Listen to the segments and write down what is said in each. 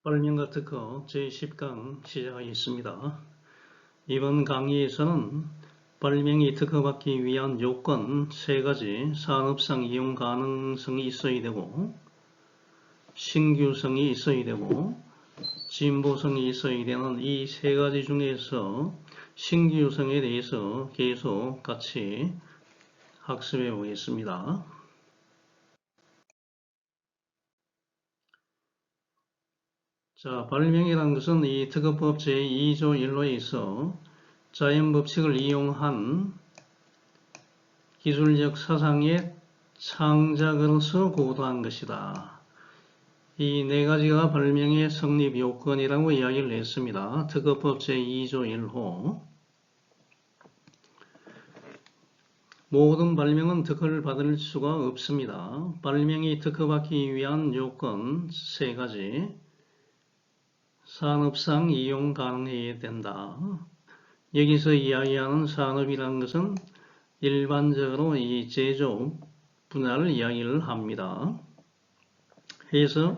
발명가 특허 제10강 시작하겠습니다. 이번 강의에서는 발명이 특허받기 위한 요건 3가지, 산업상 이용 가능성이 있어야 되고, 신규성이 있어야 되고, 진보성이 있어야 되는 이 3가지 중에서 신규성에 대해서 계속 같이 학습해 보겠습니다. 자, 발명이라는 것은 이 특허법 제2조 1호에서 자연법칙을 이용한 기술적 사상의 창작으로서 고도한 것이다. 이 4가지가 발명의 성립 요건이라고 이야기를 했습니다. 특허법 제2조 1호. 모든 발명은 특허를 받을 수가 없습니다. 발명이 특허받기 위한 요건 3가지. 산업상 이용 가능해야 된다. 여기서 이야기하는 산업이라는 것은 일반적으로 이 제조 분야를 이야기를 합니다. 그래서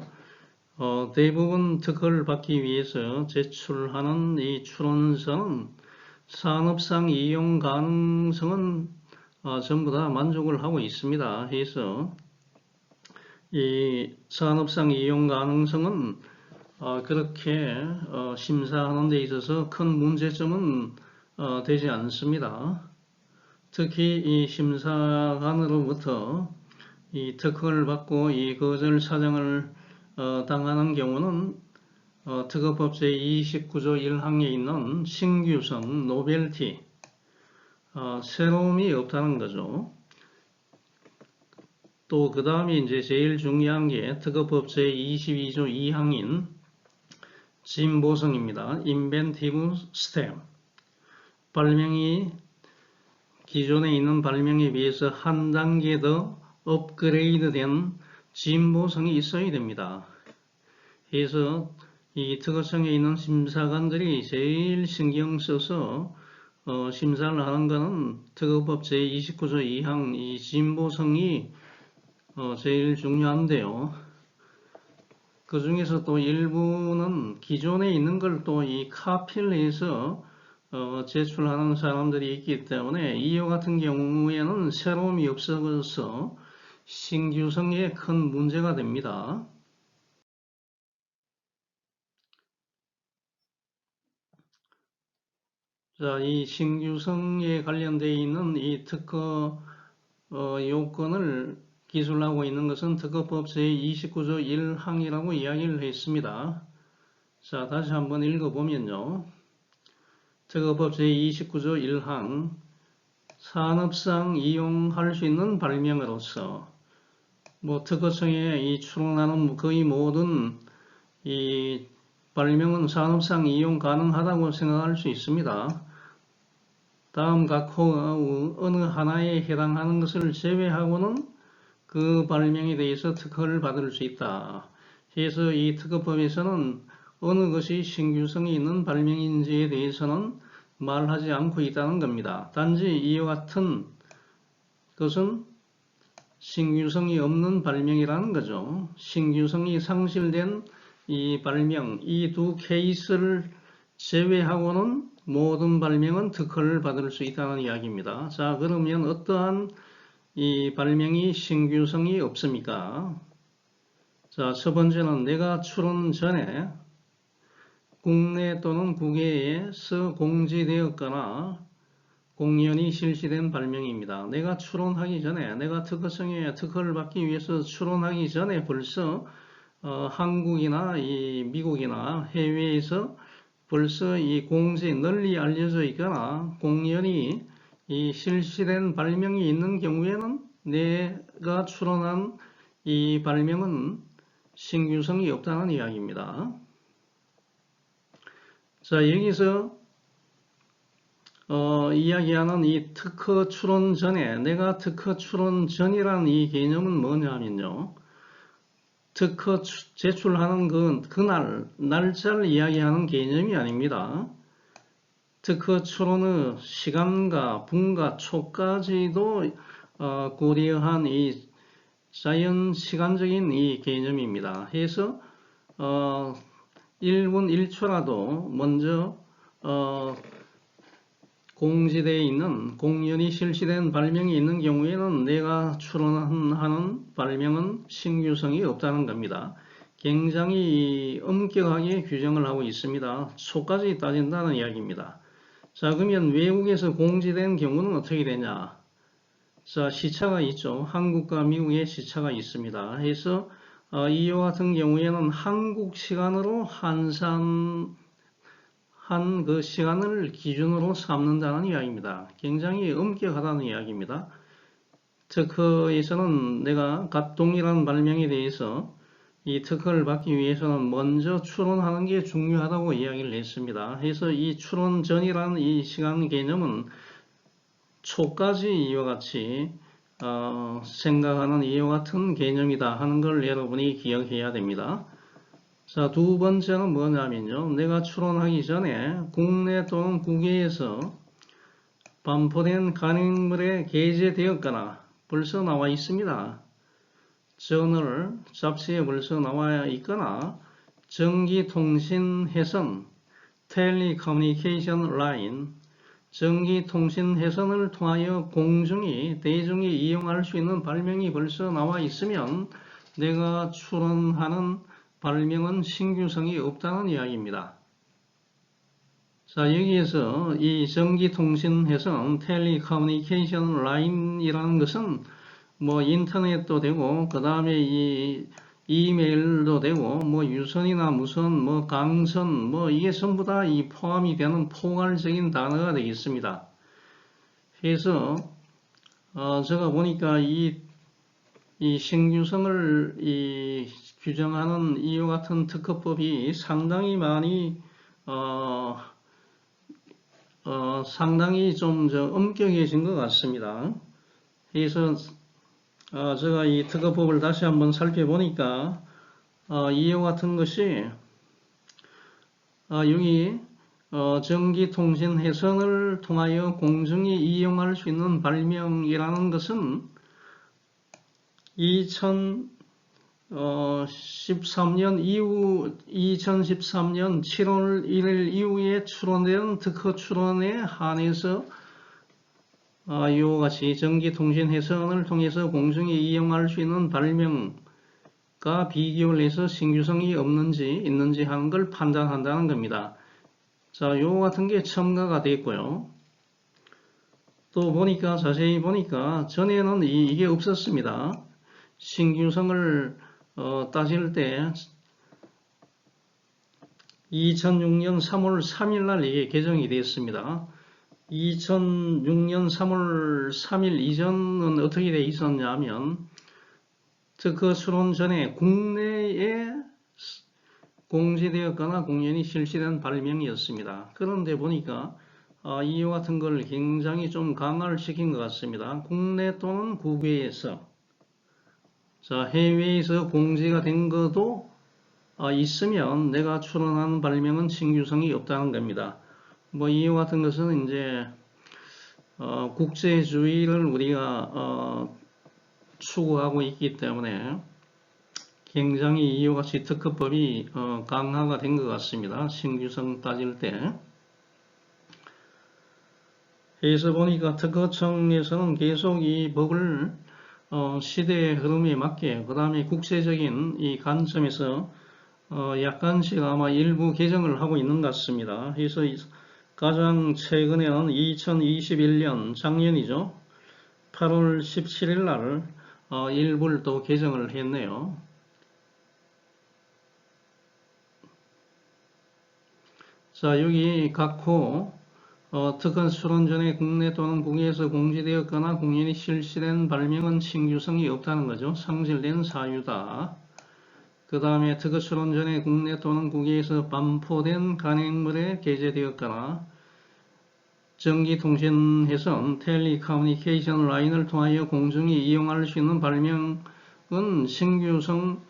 대부분 특허를 받기 위해서 제출하는 이 출원서는 산업상 이용 가능성은 전부 다 만족을 하고 있습니다. 그래서 이 산업상 이용 가능성은 그렇게 심사하는 데 있어서 큰 문제점은 되지 않습니다. 특히 이 심사관으로부터 이 특허를 받고 이 거절 사정을 당하는 경우는 특허법 제29조 1항에 있는 신규성, 노벨티, 새로움이 없다는 거죠. 또 그 다음에 이제 제일 중요한 게 특허법 제22조 2항인 진보성입니다. 인벤티브 스텝. 발명이 기존에 있는 발명에 비해서 한 단계 더 업그레이드된 진보성이 있어야 됩니다. 그래서 이 특허청에 있는 심사관들이 제일 신경 써서 심사를 하는 것은 특허법 제29조 2항 이 진보성이 제일 중요한데요. 그 중에서 또 일부는 기존에 있는 걸 또 이 카피를 해서 제출하는 사람들이 있기 때문에 이와 같은 경우에는 새로움이 없어서 신규성에 큰 문제가 됩니다. 자, 이 신규성에 관련되어 있는 이 특허 요건을 기술하고 있는 것은 특허법 제29조 1항이라고 이야기를 했습니다. 자, 다시 한번 읽어보면요. 특허법 제29조 1항 산업상 이용할 수 있는 발명으로서 특허청에 이 출원하는 거의 모든 이 발명은 산업상 이용 가능하다고 생각할 수 있습니다. 다음 각 어느 하나에 해당하는 것을 제외하고는 그 발명에 대해서 특허를 받을 수 있다. 그래서 이 특허법에서는 어느 것이 신규성이 있는 발명인지에 대해서는 말하지 않고 있다는 겁니다. 단지 이와 같은 것은 신규성이 없는 발명이라는 거죠. 신규성이 상실된 이 발명, 이 두 케이스를 제외하고는 모든 발명은 특허를 받을 수 있다는 이야기입니다. 자, 그러면 어떠한 이 발명이 신규성이 없습니까? 자, 첫 번째는 내가 출원 전에 국내 또는 국외에서 공지되었거나 공연이 실시된 발명입니다. 내가 출원하기 전에, 내가 특허청에 특허를 받기 위해서 출원하기 전에 벌써 한국이나 이 미국이나 해외에서 벌써 이 공지 널리 알려져 있거나 공연이 이 실시된 발명이 있는 경우에는 내가 출원한 이 발명은 신규성이 없다는 이야기입니다. 자, 여기서 이야기하는 이 특허 출원 전에, 내가 특허 출원 전이라는 이 개념은 뭐냐면요. 특허 제출하는 그날, 날짜를 이야기하는 개념이 아닙니다. 특허 출원의 시간과 분과 초까지도 고려한 이 자연 시간적인 이 개념입니다. 그래서 1분 1초라도 먼저 공지되어 있는 공연이 실시된 발명이 있는 경우에는 내가 추론하는 발명은 신규성이 없다는 겁니다. 굉장히 엄격하게 규정을 하고 있습니다. 초까지 따진다는 이야기입니다. 자, 그러면 외국에서 공지된 경우는 어떻게 되냐? 자, 시차가 있죠. 한국과 미국의 시차가 있습니다. 그래서 이와 같은 경우에는 한국 시간으로 환산한 그 시간을 기준으로 삼는다는 이야기입니다. 굉장히 엄격하다는 이야기입니다. 특허에서는 내가 동일한 발명에 대해서 이 특허를 받기 위해서는 먼저 추론하는 게 중요하다고 이야기를 했습니다. 그래서 이 추론 전이라는 이 시간 개념은 초까지 이와 같이 생각하는 이와 같은 개념이다 하는 걸 여러분이 기억해야 됩니다. 자, 두 번째는 뭐냐면요. 내가 추론하기 전에 국내 또는 국외에서 반포된 간행물에 게재되었거나 벌써 나와 있습니다. 저널, 잡지에 벌써 나와 있거나 전기통신회선, 텔레커뮤니케이션 라인, 전기통신회선을 통하여 대중이 이용할 수 있는 발명이 벌써 나와 있으면 내가 추론하는 발명은 신규성이 없다는 이야기입니다. 자, 여기에서 이 전기통신회선, 텔레커뮤니케이션 라인이라는 것은 뭐 인터넷도 되고 그 다음에 이 이메일도 되고 뭐 유선이나 무선 뭐 강선 뭐 이게 전부 다 이 포함이 되는 포괄적인 단어가 되겠습니다. 그래서 제가 보니까 이 신규성을 규정하는 이와 같은 특허법이 상당히 많이 상당히 좀 엄격해진 것 같습니다. 그래서 제가 이 특허법을 다시 한번 살펴보니까 이와 같은 것이 여기 전기통신회선을 통하여 공중이 이용할 수 있는 발명이라는 것은 2013년 7월 1일 이후에 추론된 특허 추론에 한해서 이와 같이 전기통신회선을 통해서 공중이 이용할 수 있는 발명과 비교를 해서 신규성이 있는지 하는 걸 판단한다는 겁니다. 자, 요거 같은 게 첨가가 됐고요. 또 자세히 보니까 전에는 이게 없었습니다. 신규성을 따질 때 2006년 3월 3일 날 이게 개정이 되었습니다. 2006년 3월 3일 이전은 어떻게 돼 있었냐면 특허 추론 전에 국내에 공지되었거나 공연이 실시된 발명이었습니다. 그런데 보니까 이와 같은 걸 굉장히 좀 강화를 시킨 것 같습니다. 국내 또는 국외에서 자, 해외에서 공지가 된 것도 있으면 내가 추론하는 발명은 신규성이 없다는 겁니다. 뭐 이와 같은 것은 이제 국제주의를 우리가 추구하고 있기 때문에 굉장히 이와 같이 특허법이 강화가 된 것 같습니다. 신규성 따질 때. 그래서 보니까 특허청에서는 계속 이 법을 시대의 흐름에 맞게 그 다음에 국제적인 이 관점에서 약간씩 아마 일부 개정을 하고 있는 것 같습니다. 그래서 가장 최근에는 2021년 작년이죠. 8월 17일 날 일부를 또 개정을 했네요. 자, 여기 각호 특허 추론 전에 국내 또는 국외에서 공지되었거나 공연이 실시된 발명은 신규성이 없다는 거죠. 상실된 사유다. 그 다음에 특허 추론 전에 국내 또는 국외에서 반포된 간행물에 게재되었거나 전기통신회선 텔레커뮤니케이션 라인을 통하여 공중이 이용할 수 있는 발명은 신규성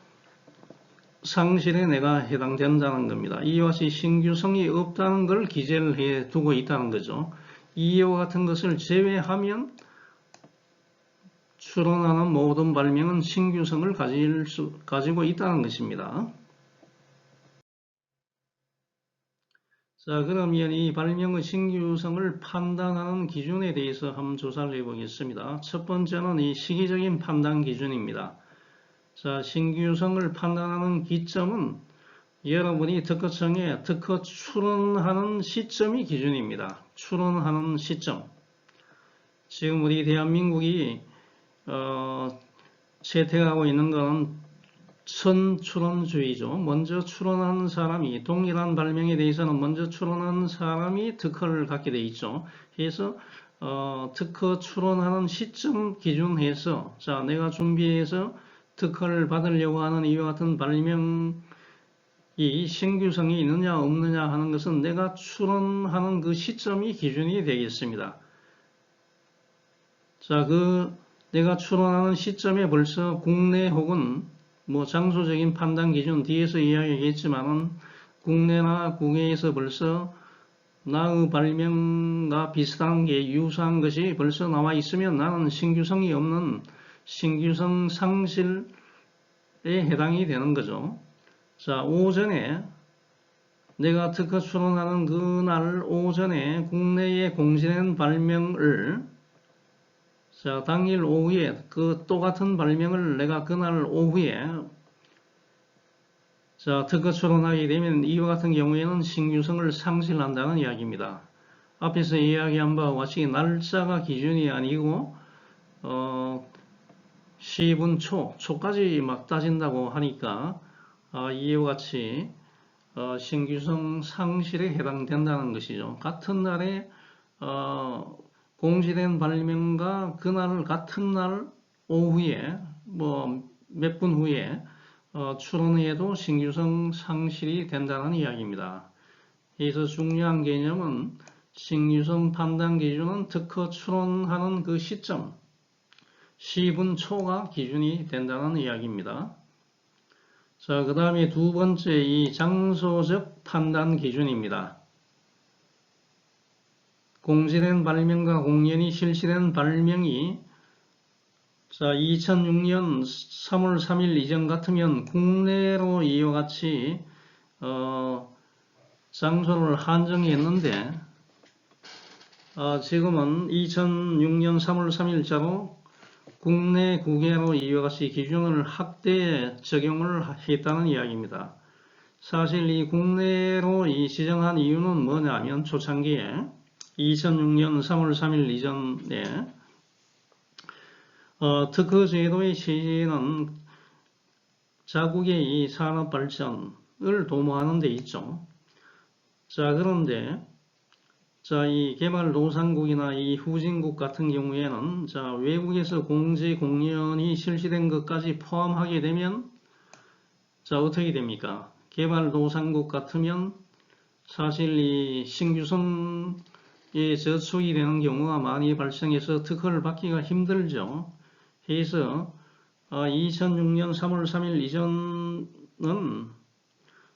상실에 내가 해당된다는 겁니다. 이와 같이 신규성이 없다는 걸 기재를 해 두고 있다는 거죠. 이와 같은 것을 제외하면 추론하는 모든 발명은 신규성을 가지고 있다는 것입니다. 자, 그러면 이 발명의 신규성을 판단하는 기준에 대해서 한번 조사를 해보겠습니다. 첫 번째는 이 시기적인 판단 기준입니다. 자, 신규성을 판단하는 기점은 여러분이 특허청에 특허 출원하는 시점이 기준입니다. 출원하는 시점. 지금 우리 대한민국이 채택하고 있는 것은 선출원주의죠. 먼저 출원한 사람이, 동일한 발명에 대해서는 먼저 출원한 사람이 특허를 갖게 돼 있죠. 그래서 특허 출원하는 시점 기준해서, 자, 내가 준비해서 특허를 받으려고 하는 이와 같은 발명이 신규성이 있느냐 없느냐 하는 것은 내가 출원하는 그 시점이 기준이 되겠습니다. 자, 내가 출원하는 시점에 벌써 국내 혹은 뭐 장소적인 판단 기준 뒤에서 이야기하겠지만은 국내나 국외에서 벌써 나의 발명과 비슷한 게 유사한 것이 벌써 나와 있으면 나는 신규성이 없는 신규성 상실에 해당이 되는 거죠. 자, 오전에 내가 특허 출원하는 그날 오전에 국내에 공시된 발명을 자, 당일 오후에 그 똑같은 발명을 내가 그날 오후에 자, 특허 출원하게 되면 이와 같은 경우에는 신규성을 상실한다는 이야기입니다. 앞에서 이야기한 바와 같이 날짜가 기준이 아니고 시분 초까지 막 따진다고 하니까 이와 같이 신규성 상실에 해당된다는 것이죠. 같은 날에 공시된 발명과 그날 같은 날 오후에 뭐 몇 분 후에 출원해도 신규성 상실이 된다는 이야기입니다. 그래서 중요한 개념은 신규성 판단 기준은 특허 출원하는 그 시점 시분 초가 기준이 된다는 이야기입니다. 자, 그 다음에 두 번째 이 장소적 판단 기준입니다. 공시된 발명과 공연이 실시된 발명이 자 2006년 3월 3일 이전 같으면 국내로 이와 같이 장소를 한정했는데 지금은 2006년 3월 3일자로 국내 국외로 이와 같이 기준을 확대 적용을 했다는 이야기입니다. 사실 이 국내로 지정한 이유는 뭐냐면 초창기에 2006년 3월 3일 이전에 특허 제도의 취지는 자국의 이 산업 발전을 도모하는 데 있죠. 자, 그런데 자, 이 개발도상국이나 이 후진국 같은 경우에는 자, 외국에서 공제 공연이 실시된 것까지 포함하게 되면 자, 어떻게 됩니까? 개발도상국 같으면 사실 이 신규성에 저촉이 되는 경우가 많이 발생해서 특허를 받기가 힘들죠. 그래서 2006년 3월 3일 이전은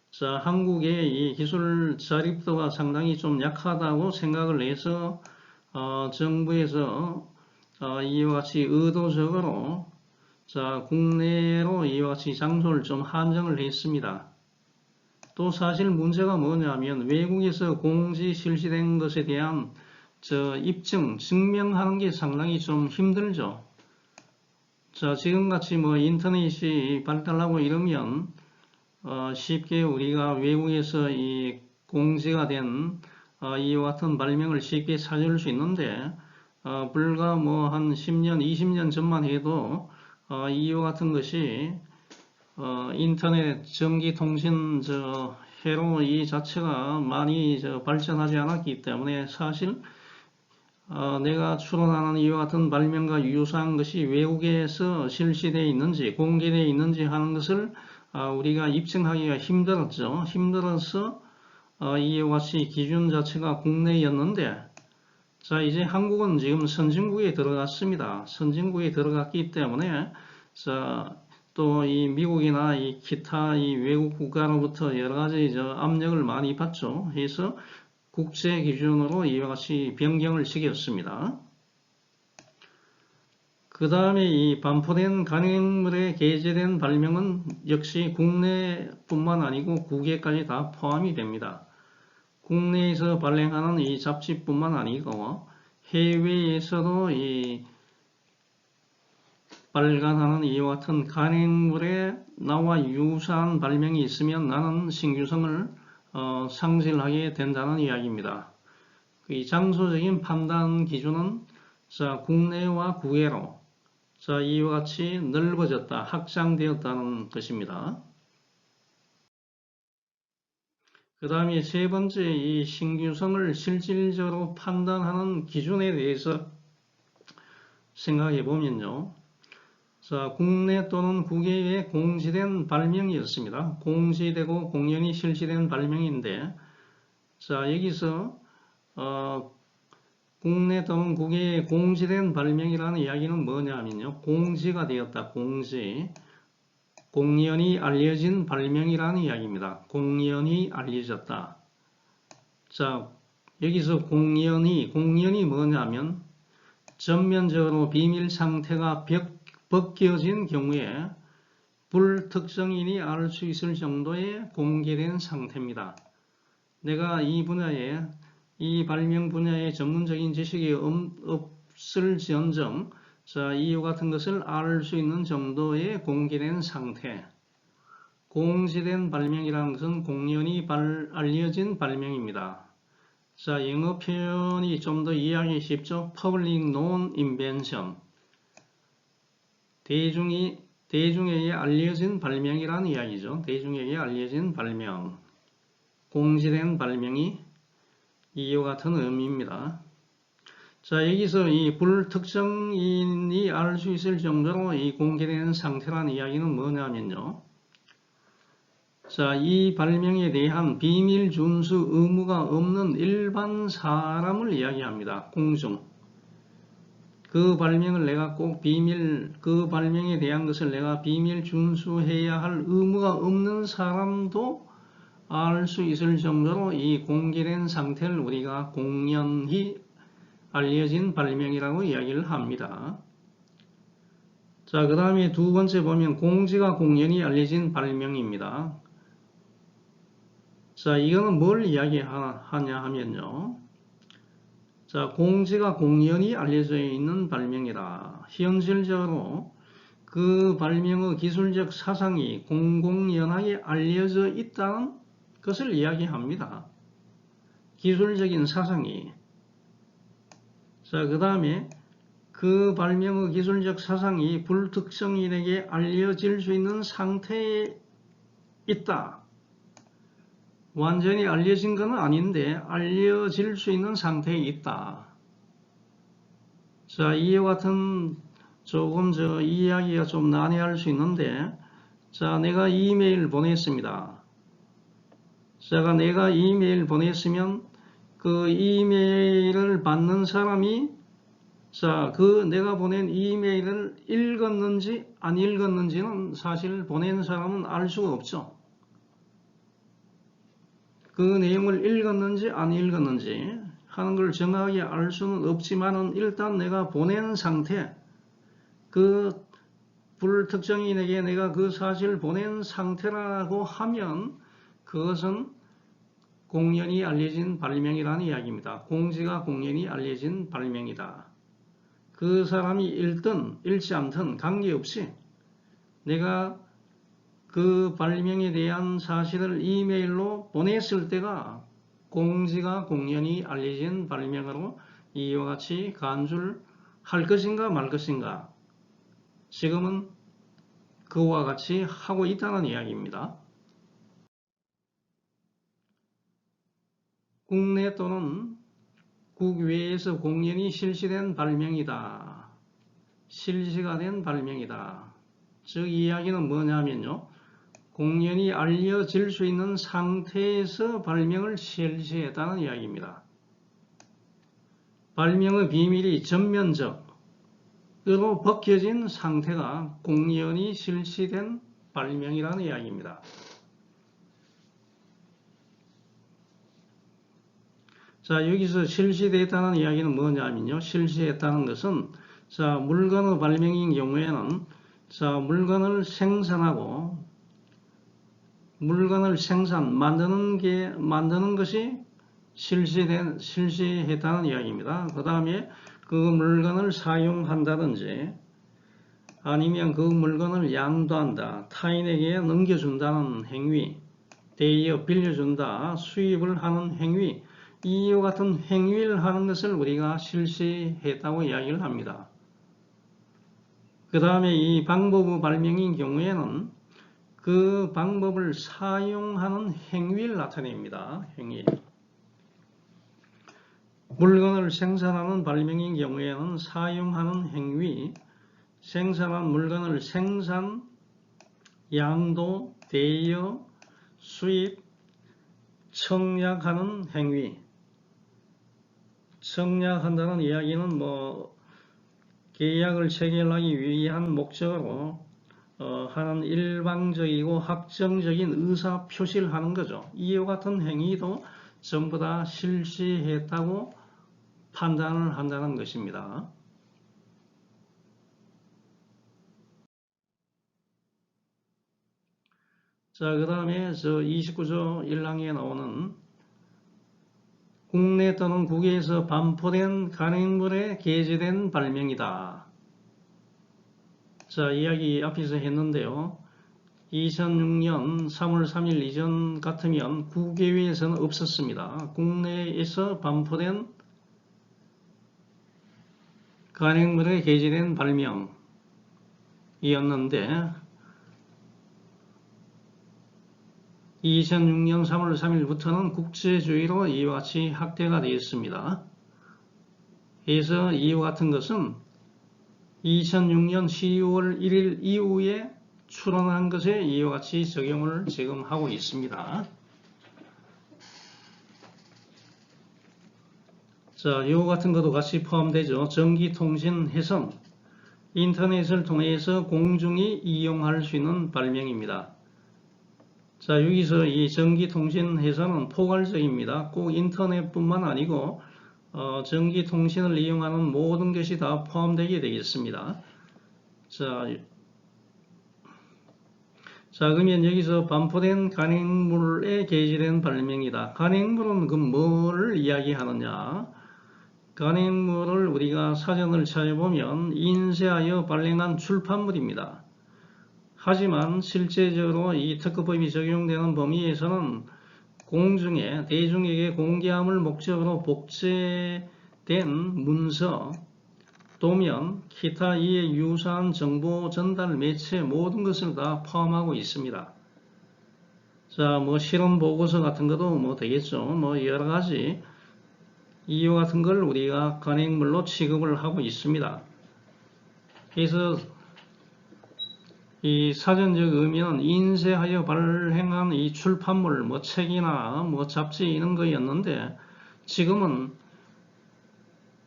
자, 한국의 이 기술 자립도가 상당히 좀 약하다고 생각을 해서 정부에서 이와 같이 의도적으로 자, 국내로 이와 같이 장소를 좀 한정을 했습니다. 또 사실 문제가 뭐냐면 외국에서 공지 실시된 것에 대한 입증, 증명하는 게 상당히 좀 힘들죠. 자, 지금같이 뭐 인터넷이 발달하고 이러면 쉽게 우리가 외국에서 이 공지가 된 이와 같은 발명을 쉽게 찾을 수 있는데 불과 뭐 한 10년, 20년 전만 해도 이와 같은 것이 인터넷 전기통신 회로 이 자체가 많이 발전하지 않았기 때문에 사실 내가 추론하는 이와 같은 발명과 유사한 것이 외국에서 실시되어 있는지 공개되어 있는지 하는 것을 우리가 입증하기가 힘들었죠. 힘들어서 이와 같이 기준 자체가 국내였는데 자, 이제 한국은 지금 선진국에 들어갔습니다. 선진국에 들어갔기 때문에 자, 또 이 미국이나 이 기타 이 외국 국가로부터 여러 가지 압력을 많이 받죠. 그래서 국제 기준으로 이와 같이 변경을 시켰습니다. 그 다음에 이 반포된 간행물에 게재된 발명은 역시 국내뿐만 아니고 국외까지 다 포함이 됩니다. 국내에서 발행하는 이 잡지뿐만 아니고 해외에서도 이 발간하는 이와 같은 간행물에 나와 유사한 발명이 있으면 나는 신규성을 상실하게 된다는 이야기입니다. 이 장소적인 판단 기준은 국내와 국외로 이와 같이 넓어졌다, 확장되었다는 것입니다. 그 다음에 세 번째, 이 신규성을 실질적으로 판단하는 기준에 대해서 생각해 보면요. 국내 또는 국외에 공시된 발명이었습니다. 공시되고 공연히 실시된 발명인데, 여기서 국내 또는 국외에 공시된 발명이라는 이야기는 뭐냐면요. 공지가 되었다. 공지. 공연히 알려진 발명이라는 이야기입니다. 공연히 알려졌다. 여기서 공연이 뭐냐면 전면적으로 비밀 상태가 벗겨진 경우에 불특정인이 알 수 있을 정도의 공개된 상태입니다. 내가 이 발명 분야에 전문적인 지식이 없을지언정 이와 같은 것을 알 수 있는 정도의 공개된 상태. 공시된 발명이라는 것은 공연히 알려진 발명입니다. 영어 표현이 좀 더 이해하기 쉽죠? Public known invention. 대중에게 알려진 발명이라는 이야기죠. 대중에게 알려진 발명. 공시된 발명이 이와 같은 의미입니다. 여기서 이 불특정인이 알 수 있을 정도로 이 공개된 상태라는 이야기는 뭐냐면요. 이 발명에 대한 비밀 준수 의무가 없는 일반 사람을 이야기합니다. 공중. 그 발명을 내가 꼭 그 발명에 대한 것을 내가 비밀 준수해야 할 의무가 없는 사람도 알 수 있을 정도로 이 공개된 상태를 우리가 공연히 알려진 발명이라고 이야기를 합니다. 그 다음에 두 번째 보면 공지가 공연히 알려진 발명입니다. 이거는 뭘 이야기하냐 하면요. 공지가 공연히 알려져 있는 발명이다. 현실적으로 그 발명의 기술적 사상이 공공연하게 알려져 있다는 것을 이야기합니다. 기술적인 사상이. 그 다음에 그 발명의 기술적 사상이 불특정인에게 알려질 수 있는 상태에 있다. 완전히 알려진 건 아닌데 알려질 수 있는 상태에 있다. 이와 같은 조금 이야기가 좀 난해할 수 있는데 내가 이메일 보냈습니다. 내가 이메일 보냈으면 그 이메일을 받는 사람이 내가 보낸 이메일을 읽었는지 안 읽었는지는 사실 보낸 사람은 알 수가 없죠. 그 내용을 읽었는지 안 읽었는지 하는 걸 정확하게 알 수는 없지만은 일단 내가 보낸 상태, 그 불특정인에게 내가 그 사실을 보낸 상태라고 하면 그것은 공연히 알려진 발명이라는 이야기입니다. 공지가 공연히 알려진 발명이다. 그 사람이 읽든 읽지 않든 관계없이 내가 그 발명에 대한 사실을 이메일로 보냈을 때가 공지가 공연히 알려진 발명으로 이와 같이 간주를 할 것인가 말 것인가 지금은 그와 같이 하고 있다는 이야기입니다. 국내 또는 국외에서 공연히 실시된 발명이다. 실시가 된 발명이다. 즉 이야기는 뭐냐면요. 공연히 알려질 수 있는 상태에서 발명을 실시했다는 이야기입니다. 발명의 비밀이 전면적으로 벗겨진 상태가 공연히 실시된 발명이라는 이야기입니다. 여기서 실시됐다는 이야기는 뭐냐면요. 실시했다는 것은 물건의 발명인 경우에는 물건을 만드는 것이 실시했다는 이야기입니다. 그 다음에 그 물건을 사용한다든지 아니면 그 물건을 양도한다, 타인에게 넘겨준다는 행위, 대여 빌려준다, 수입을 하는 행위, 이와 같은 행위를 하는 것을 우리가 실시했다고 이야기를 합니다. 그 다음에 이 방법의 발명인 경우에는 그 방법을 사용하는 행위를 나타냅니다. 행위. 물건을 생산하는 발명인 경우에는 사용하는 행위, 생산한 물건을 생산, 양도, 대여, 수입, 청약하는 행위. 청약한다는 이야기는 계약을 체결하기 위한 목적으로 하는 일방적이고 확정적인 의사 표시를 하는 거죠. 이와 같은 행위도 전부 다 실시했다고 판단을 한다는 것입니다. 자, 그 다음에 29조 1항에 나오는 국내 또는 국외에서 반포된 간행물에 게재된 발명이다. 자, 이야기 앞에서 했는데요. 2006년 3월 3일 이전 같으면 국외에서는 없었습니다. 국내에서 반포된 간행물에 게재된 발명이었는데 2006년 3월 3일부터는 국제주의로 이와 같이 확대가 되었습니다. 그래서 이와 같은 것은 2006년 12월 1일 이후에 출원한 것에 이와 같이 적용을 지금 하고 있습니다. 자, 이와 같은 것도 같이 포함되죠. 전기통신 해선, 인터넷을 통해서 공중이 이용할 수 있는 발명입니다. 자, 여기서 이 전기통신 해선은 포괄적입니다. 꼭 인터넷뿐만 아니고 전기통신을 이용하는 모든 것이 다 포함되게 되겠습니다. 자, 그러면 여기서 반포된 간행물에 게재된 발명이다. 간행물은 그 뭐를 이야기하느냐? 간행물을 우리가 사전을 찾아보면 인쇄하여 발행한 출판물입니다. 하지만 실제적으로 이 특허법이 적용되는 범위에서는 공중에 대중에게 공개함을 목적으로 복제된 문서, 도면, 기타 이에 유사한 정보 전달 매체 모든 것을 다 포함하고 있습니다. 자, 실험 보고서 같은 것도 되겠죠. 여러 가지 이와 같은 걸 우리가 간행물로 취급을 하고 있습니다. 그래서 이 사전적 의미는 인쇄하여 발행한 이 출판물, 책이나 잡지 이런 거였는데 지금은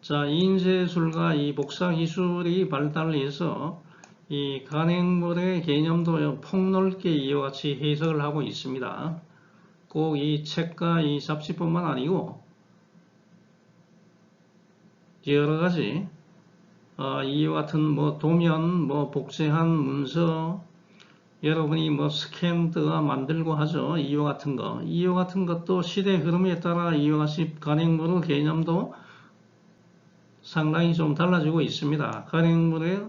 자, 인쇄술과 이 복사 기술이 발달해서 이 간행물의 개념도 폭넓게 이와 같이 해석을 하고 있습니다. 꼭 이 책과 이 잡지뿐만 아니고 여러 가지 이와 같은 도면, 복제한 문서, 여러분이 스캔드가 만들고 하죠. 이와 같은 거. 이와 같은 것도 시대 흐름에 따라 이와 같이 간행물의 개념도 상당히 좀 달라지고 있습니다. 간행물의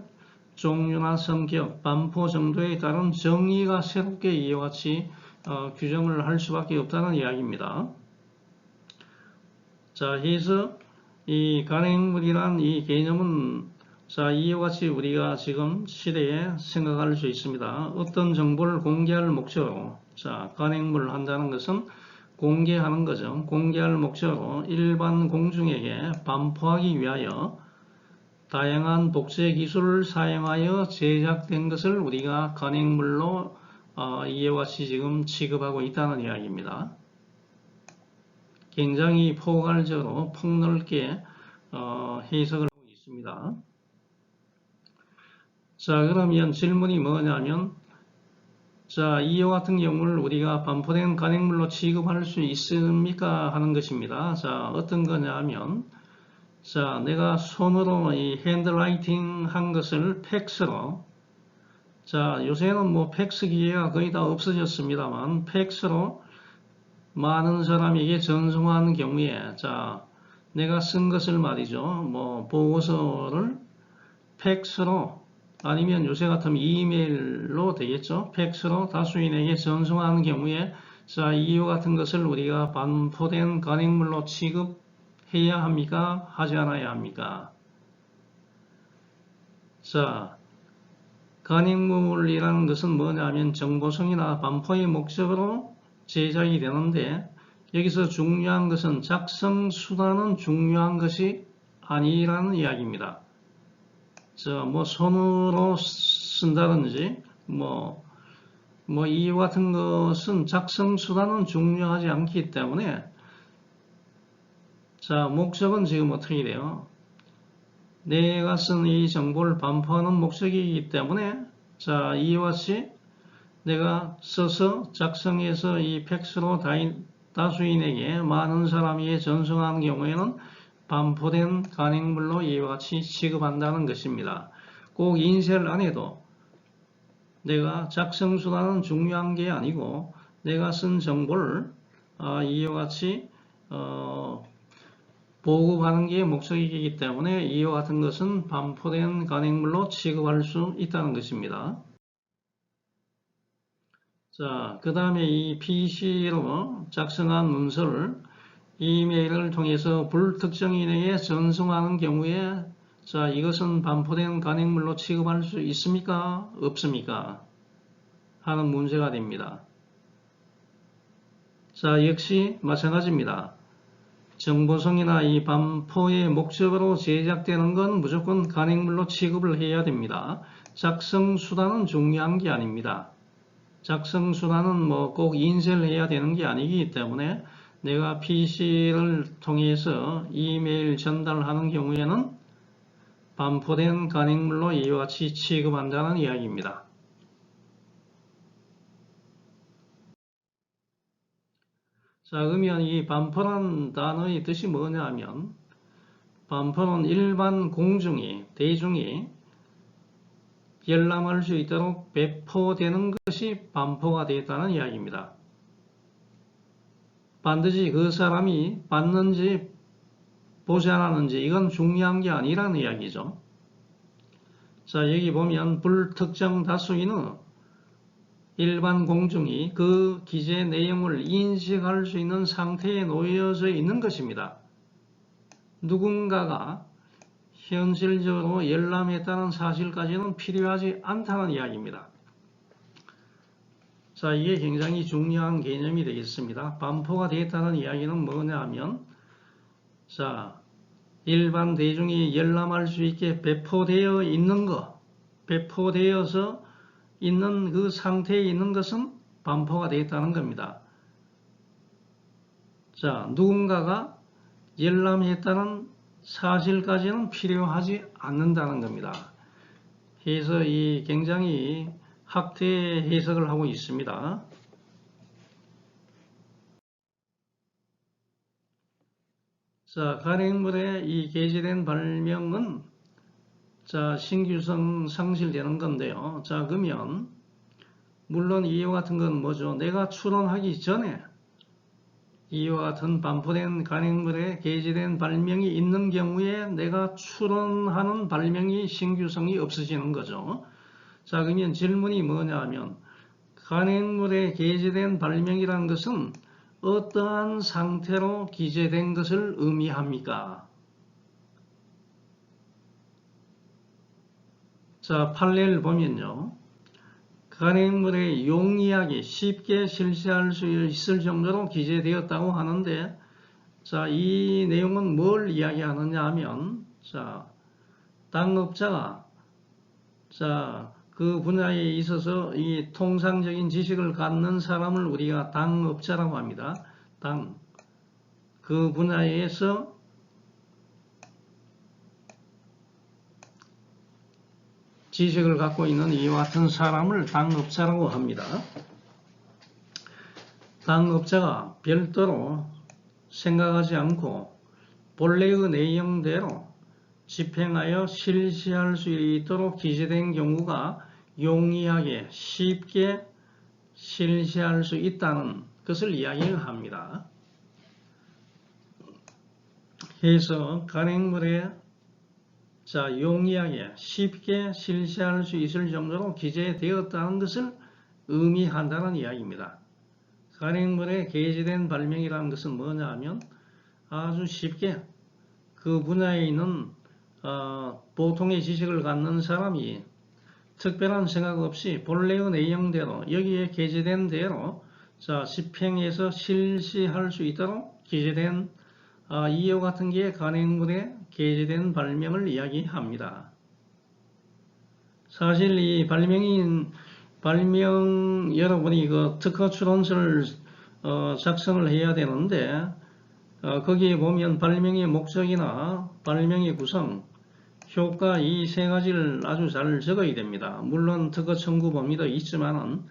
종류나 성격, 반포 정도에 따른 정의가 새롭게 이와 같이 규정을 할 수밖에 없다는 이야기입니다. 자, 해서 이 간행물이란 이 개념은 자, 이와 같이 우리가 지금 시대에 생각할 수 있습니다. 어떤 정보를 공개할 목적으로 자, 간행물을 한다는 것은 공개하는 거죠. 공개할 목적으로 일반 공중에게 반포하기 위하여 다양한 복제 기술을 사용하여 제작된 것을 우리가 간행물로 이와 같이 지금 취급하고 있다는 이야기입니다. 굉장히 포괄적으로 폭넓게 해석을 하고 있습니다. 자, 그러면 질문이 뭐냐면 자, 이와 같은 경우를 우리가 반포된 간행물로 취급할 수 있습니까? 하는 것입니다. 자, 어떤 거냐 하면 자, 내가 손으로 이 핸드라이팅 한 것을 팩스로 자, 요새는 팩스 기계가 거의 다 없어졌습니다만 팩스로 많은 사람에게 전송한 경우에, 자, 내가 쓴 것을 말이죠. 뭐, 보고서를 팩스로 아니면 요새 같으면 이메일로 되겠죠. 팩스로 다수인에게 전송하는 경우에, 자, 이와 같은 것을 우리가 반포된 간행물로 취급해야 합니까? 하지 않아야 합니까? 자, 간행물이라는 것은 뭐냐면 정보성이나 반포의 목적으로 제작이 되는데, 여기서 중요한 것은 작성 수단은 중요한 것이 아니라는 이야기입니다. 뭐 손으로 쓴다든지 뭐 이와 같은 것은 작성 수단은 중요하지 않기 때문에, 자, 목적은 지금 어떻게 돼요? 내가 쓴 이 정보를 반포하는 목적이기 때문에, 자, 이와 같이 내가 써서 작성해서 이 팩스로 다수인에게 많은 사람에게 전송하는 경우에는 반포된 간행물로 이와 같이 취급한다는 것입니다. 꼭 인쇄를 안 해도 내가 작성 수단은 중요한 게 아니고 내가 쓴 정보를 이와 같이 보급하는 게 목적이기 때문에 이와 같은 것은 반포된 간행물로 취급할 수 있다는 것입니다. 자, 그 다음에 이 PC로 작성한 문서를 이메일을 통해서 불특정인에게 전송하는 경우에, 자, 이것은 반포된 간행물로 취급할 수 있습니까? 없습니까? 하는 문제가 됩니다. 자, 역시 마찬가지입니다. 정보성이나 이 반포의 목적으로 제작되는 건 무조건 간행물로 취급을 해야 됩니다. 작성 수단은 중요한 게 아닙니다. 작성 수단은 뭐 꼭 인쇄를 해야 되는 게 아니기 때문에 내가 PC를 통해서 이메일 전달하는 경우에는 반포된 간행물로 이와 같이 취급한다는 이야기입니다. 자, 그러면 이 반포란 단어의 뜻이 뭐냐면, 반포는 일반 공중이, 대중이 열람할 수 있도록 배포되는 것이 반포가 되었다는 이야기입니다. 반드시 그 사람이 봤는지 보지 않았는지 이건 중요한 게 아니라는 이야기죠. 자, 여기 보면 불특정 다수인은 일반 공중이 그 기재 내용을 인식할 수 있는 상태에 놓여져 있는 것입니다. 누군가가 현실적으로 열람했다는 사실까지는 필요하지 않다는 이야기입니다. 자, 이게 굉장히 중요한 개념이 되겠습니다. 반포가 되었다는 이야기는 뭐냐 하면, 자, 일반 대중이 열람할 수 있게 배포되어 있는 것, 배포되어서 있는 그 상태에 있는 것은 반포가 되었다는 겁니다. 자, 누군가가 열람했다는 사실까지는 필요하지 않는다는 겁니다. 그래서 이 굉장히 학대 해석을 하고 있습니다. 자, 간행물의 이 게재된 발명은, 자, 신규성 상실되는 건데요. 자, 그러면 물론 이와 같은 건 뭐죠? 내가 추론하기 전에 이와 같은 반포된 간행물에 게재된 발명이 있는 경우에 내가 추론하는 발명이 신규성이 없어지는 거죠. 자, 그러면 질문이 뭐냐 하면, 간행물에 게재된 발명이라는 것은 어떠한 상태로 기재된 것을 의미합니까? 자, 판례를 보면요. 간행물에 용이하게 쉽게 실시할 수 있을 정도로 기재되었다고 하는데, 자, 이 내용은 뭘 이야기하느냐 하면, 자, 당업자가, 자, 그 분야에 있어서 이 통상적인 지식을 갖는 사람을 우리가 당업자라고 합니다. 그 분야에서 지식을 갖고 있는 이와 같은 사람을 당업자라고 합니다. 당업자가 별도로 생각하지 않고 본래의 내용대로 집행하여 실시할 수 있도록 기재된 경우가 용이하게 쉽게 실시할 수 있다는 것을 이야기를 합니다. 그래서 간행물에 용이하게 쉽게 실시할 수 있을 정도로 기재되었다는 것을 의미한다는 이야기입니다. 간행물에 게재된 발명이라는 것은 뭐냐 하면 아주 쉽게 그 분야에 있는 보통의 지식을 갖는 사람이 특별한 생각 없이 본래의 내용대로 여기에 게재된 대로 집행해서 실시할 수 있도록 기재된 이와 같은 게 간행물에 게재된 발명을 이야기합니다. 사실 이 발명 여러분이 그 특허 추론서를 작성을 해야 되는데 거기에 보면 발명의 목적이나 발명의 구성, 효과 이 세 가지를 아주 잘 적어야 됩니다. 물론 특허 청구 범위도 있지만은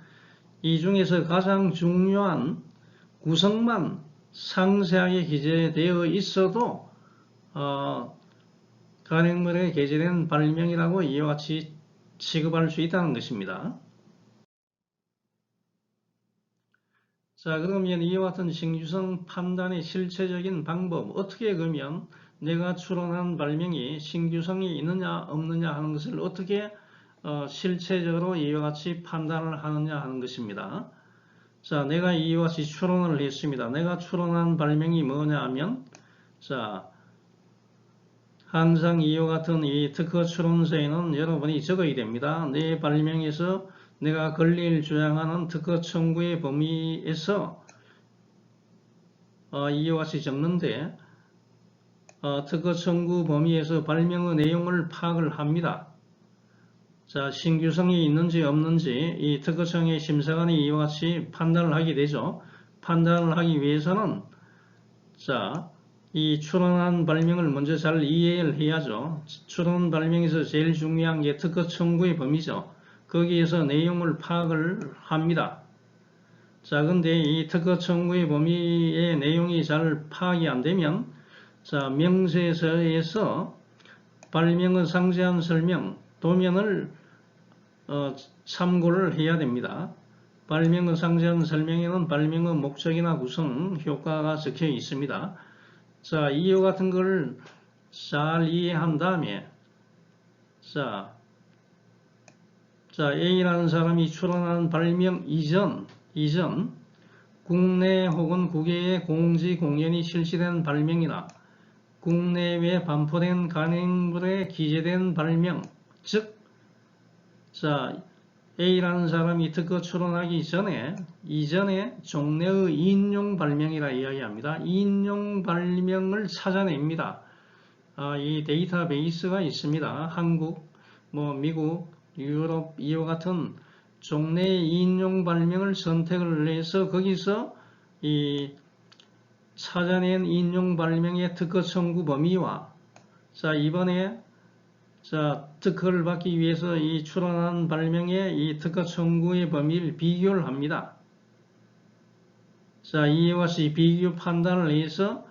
이 중에서 가장 중요한 구성만 상세하게 기재되어 있어도 간행물에 게재된 발명이라고 이와 같이 취급할 수 있다는 것입니다. 그러면 이와 같은 신규성 판단의 실체적인 방법, 어떻게 그러면 내가 추론한 발명이 신규성이 있느냐 없느냐 하는 것을 어떻게 실체적으로 이와 같이 판단을 하느냐 하는 것입니다. 내가 이와 같이 추론을 했습니다. 내가 추론한 발명이 뭐냐 하면 항상 이와 같은 이 특허 추론서에는 여러분이 적어야 됩니다. 내 발명에서 내가 권리를 주장하는 특허 청구의 범위에서 이와 같이 적는데 특허 청구 범위에서 발명의 내용을 파악을 합니다. 신규성이 있는지 없는지 이 특허청의 심사관이 이와 같이 판단을 하게 되죠. 판단을 하기 위해서는 이 추론한 발명을 먼저 잘 이해를 해야죠. 추론 발명에서 제일 중요한 게 특허 청구의 범위죠. 거기에서 내용을 파악을 합니다. 근데 이 특허 청구의 범위의 내용이 잘 파악이 안 되면 명세서에서 발명의 상세한 설명, 도면을 참고를 해야 됩니다. 발명의 상세한 설명에는 발명의 목적이나 구성, 효과가 적혀 있습니다. 이와 같은 걸 잘 이해한 다음에 A라는 사람이 추론한 발명 이전 국내 혹은 국외에 공지 공연이 실시된 발명이나 국내외에 반포된 간행물에 기재된 발명, 즉 A라는 사람이 특허 추론하기 이전에 종래의 인용 발명이라 이야기합니다. 인용 발명을 찾아냅니다. 이 데이터베이스가 있습니다. 한국, 미국, 유럽 이와 같은 종래의 인용 발명을 선택을 해서 거기서 이 찾아낸 인용 발명의 특허 청구 범위와 이번에 특허를 받기 위해서 이 추론한 발명의 이 특허 청구의 범위를 비교를 합니다. 이와 같이 비교 판단을 해서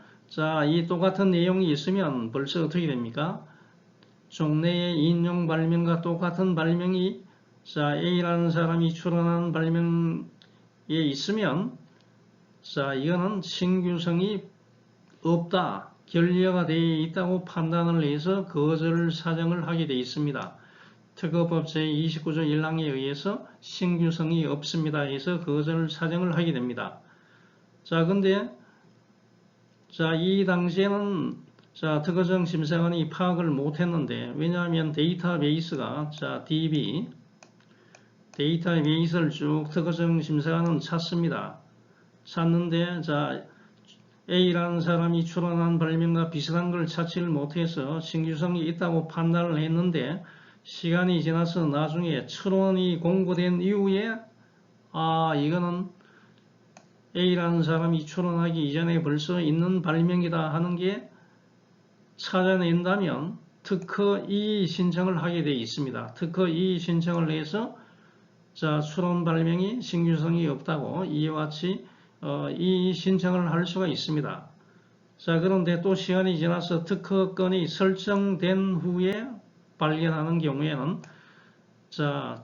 이 똑같은 내용이 있으면 벌써 어떻게 됩니까? 종래의 인용 발명과 똑같은 발명이 A라는 사람이 추론한 발명에 있으면 이거는 신규성이 없다, 결여가 되어 있다고 판단을 해서 거절 사정을 하게 되어 있습니다. 특허법 제29조 1항에 의해서 신규성이 없습니다 해서 거절 사정을 하게 됩니다. 근데 이 당시에는 특허청 심사관이 파악을 못했는데, 왜냐하면 데이터베이스가 DB 데이터베이스를 쭉 특허청 심사관은 찾는데 A라는 사람이 추론한 발명과 비슷한 걸 찾지를 못해서 신규성이 있다고 판단을 했는데, 시간이 지나서 나중에 추론이 공고된 이후에 이거는 A라는 사람이 추론하기 이전에 벌써 있는 발명이다 하는 게 찾아낸다면 특허 이의 신청을 하게 되어 있습니다. 특허 이의 신청을 해서 추론 발명이 신규성이 없다고 이와 같이 이의 신청을 할 수가 있습니다. 그런데 또 시간이 지나서 특허권이 설정된 후에 발견하는 경우에는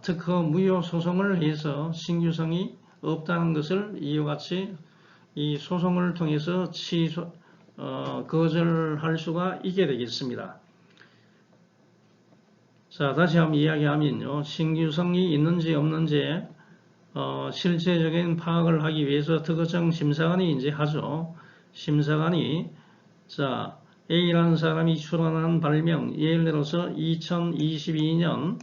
특허 무효 소송을 해서 신규성이 없다는 것을 이와 같이 이 소송을 통해서 거절할 수가 있게 되겠습니다. 자, 다시 한번 이야기하면요. 신규성이 있는지 없는지 실제적인 파악을 하기 위해서 특허청 심사관이 이제 하죠. 심사관이 자, A라는 사람이 출원한 발명, 예를 들어서 2022년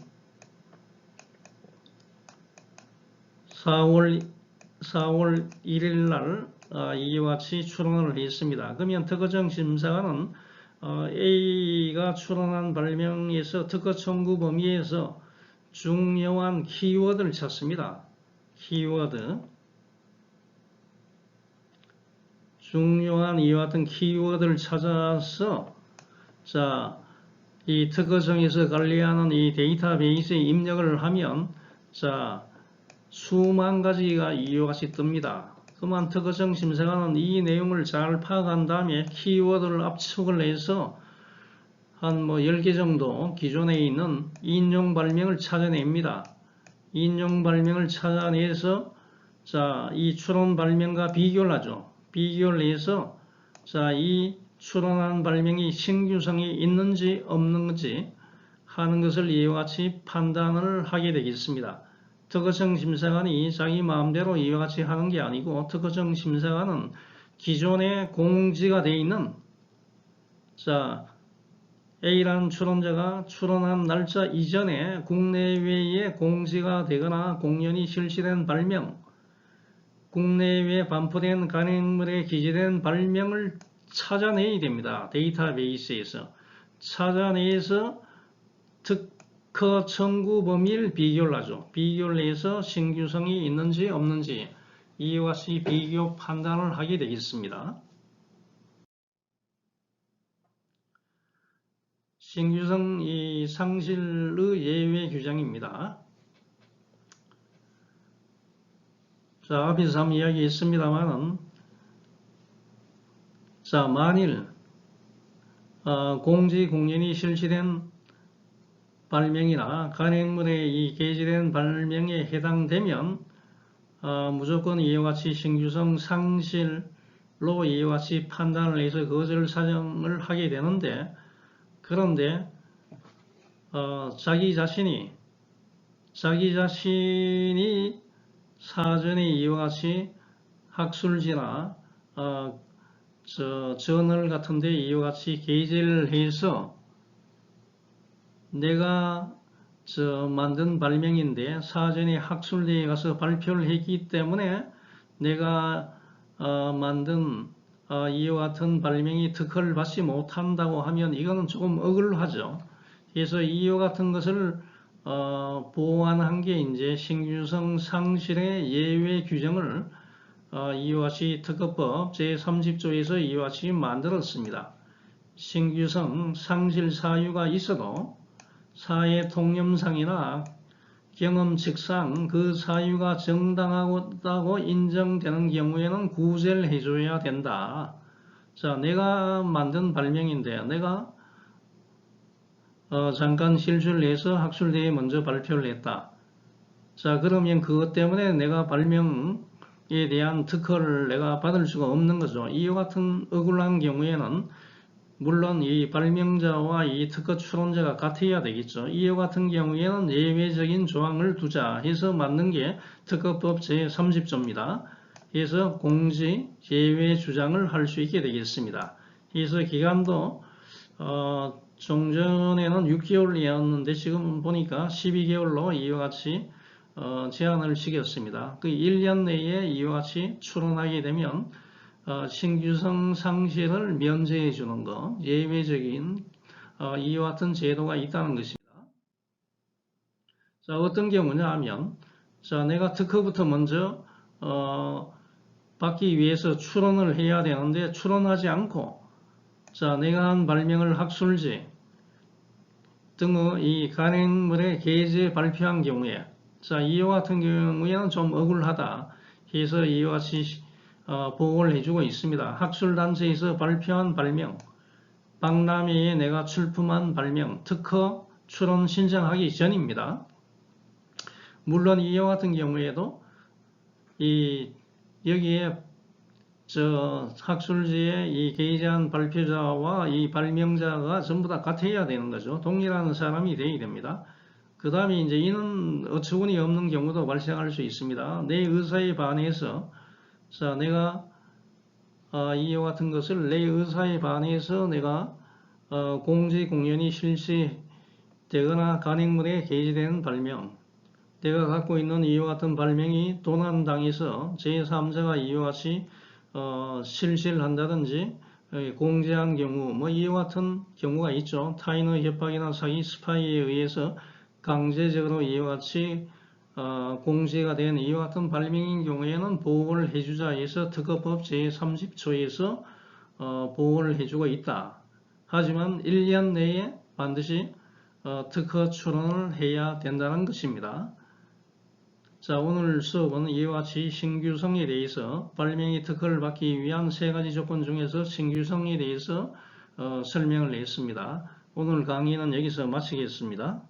4월 1일 날 이와 같이 출원을 했습니다. 그러면 특허청 심사관은 A가 출원한 발명에서 특허 청구 범위에서 중요한 키워드를 찾습니다. 키워드. 중요한 이와 같은 키워드를 찾아서 자, 이 특허청에서 관리하는 이 데이터베이스에 입력을 하면 자, 수만 가지가 이와 같이 뜹니다. 그러면 특허청 심사관은 이 내용을 잘 파악한 다음에 키워드를 압축을 해서 한 10개 정도 기존에 있는 인용 발명을 찾아냅니다. 인용 발명을 찾아내서 자, 이 추론 발명과 비교를 하죠. 비교를 해서 자, 이 추론한 발명이 신규성이 있는지 없는지 하는 것을 이와 같이 판단을 하게 되겠습니다. 특허청 심사관이 자기 마음대로 이와 같이 하는 게 아니고 특허청 심사관은 기존에 공지가 되어 있는 자, A라는 추론자가 추론한 날짜 이전에 국내외에 공지가 되거나 공연이 실시된 발명, 국내외에 반포된 간행물에 기재된 발명을 찾아내야 됩니다. 데이터베이스에서. 찾아내서 특허 청구 범위를 비교를 하죠. 비교를 해서 신규성이 있는지 없는지 이와 같이 비교 판단을 하게 되겠습니다. 신규성 이 상실의 예외 규정입니다. 자, 앞에서 한번 이야기했습니다만은 자, 만일 공지 공연이 실시된 발명이나 간행물에 이 게재된 발명에 해당되면 무조건 이와 같이 신규성 상실로 이와 같이 판단을 해서 거절 사정을 하게 되는데 그런데 자기 자신이 사전에 이와 같이 학술지나 저널 같은데 이와 같이 게재를 해서 내가 만든 발명인데 사전에 학술대에 가서 발표를 했기 때문에 내가 만든 이와 같은 발명이 특허를 받지 못한다고 하면 이거는 조금 억울하죠. 그래서 이와 같은 것을 보완한 게 이제 신규성 상실의 예외 규정을 이와 같이 특허법 제30조에서 이와 같이 만들었습니다. 신규성 상실 사유가 있어도 사회 통념상이나 경험칙상 그 사유가 정당하다고 인정되는 경우에는 구제를 해줘야 된다. 자, 내가 만든 발명인데 내가 잠깐 실수를 해서 학술대에 먼저 발표를 했다. 자, 그러면 그것 때문에 내가 발명에 대한 특허를 내가 받을 수가 없는 거죠. 이와 같은 억울한 경우에는 물론 이 발명자와 이 특허 추론자가 같아야 되겠죠. 이와 같은 경우에는 예외적인 조항을 두자 해서 만든 게 특허법 제30조입니다. 그래서 공지 예외 주장을 할 수 있게 되겠습니다. 그래서 기간도 종전에는 6개월이었는데 지금 보니까 12개월로 이와 같이 제한을 시켰습니다. 그 1년 내에 이와 같이 추론하게 되면 신규성 상실을 면제해 주는 것, 예외적인 이와 같은 제도가 있다는 것입니다. 자, 어떤 경우냐 하면 자, 내가 특허부터 먼저 받기 위해서 추론을 해야 되는데 추론하지 않고 자, 내가 한 발명을 학술지 등의 이 간행물에 게재 발표한 경우에 자, 이와 같은 경우에는 좀 억울하다 해서 이와 같이 보고를 해주고 있습니다. 학술단체에서 발표한 발명, 박람회에 내가 출품한 발명, 특허 출원 신청하기 전입니다. 물론 이와 같은 경우에도 여기에 학술지의 이 게재한 발표자와 이 발명자가 전부 다 같아야 되는 거죠. 동일한 사람이 되어야 됩니다. 그 다음에 이제 이는 어처구니 없는 경우도 발생할 수 있습니다. 내 의사에 반해서, 자, 내가 이와 같은 것을 내 의사에 반해서 내가 공지 공연이 실시되거나 간행물에 게재된 발명, 내가 갖고 있는 이와 같은 발명이 도난당해서 제3자가 이와 같이 실시를 한다든지 공개한 경우, 뭐 이와 같은 경우가 있죠. 타인의 협박이나 사기, 스파이에 의해서 강제적으로 이와 같이 공개가 된 이와 같은 발명인 경우에는 보호를 해주자 해서 특허법 제30조에서 보호를 해주고 있다. 하지만 1년 내에 반드시 특허 출원을 해야 된다는 것입니다. 자, 오늘 수업은 이와 같이 신규성에 대해서 발명의 특허를 받기 위한 3가지 조건 중에서 신규성에 대해서 설명을 했습니다. 오늘 강의는 여기서 마치겠습니다.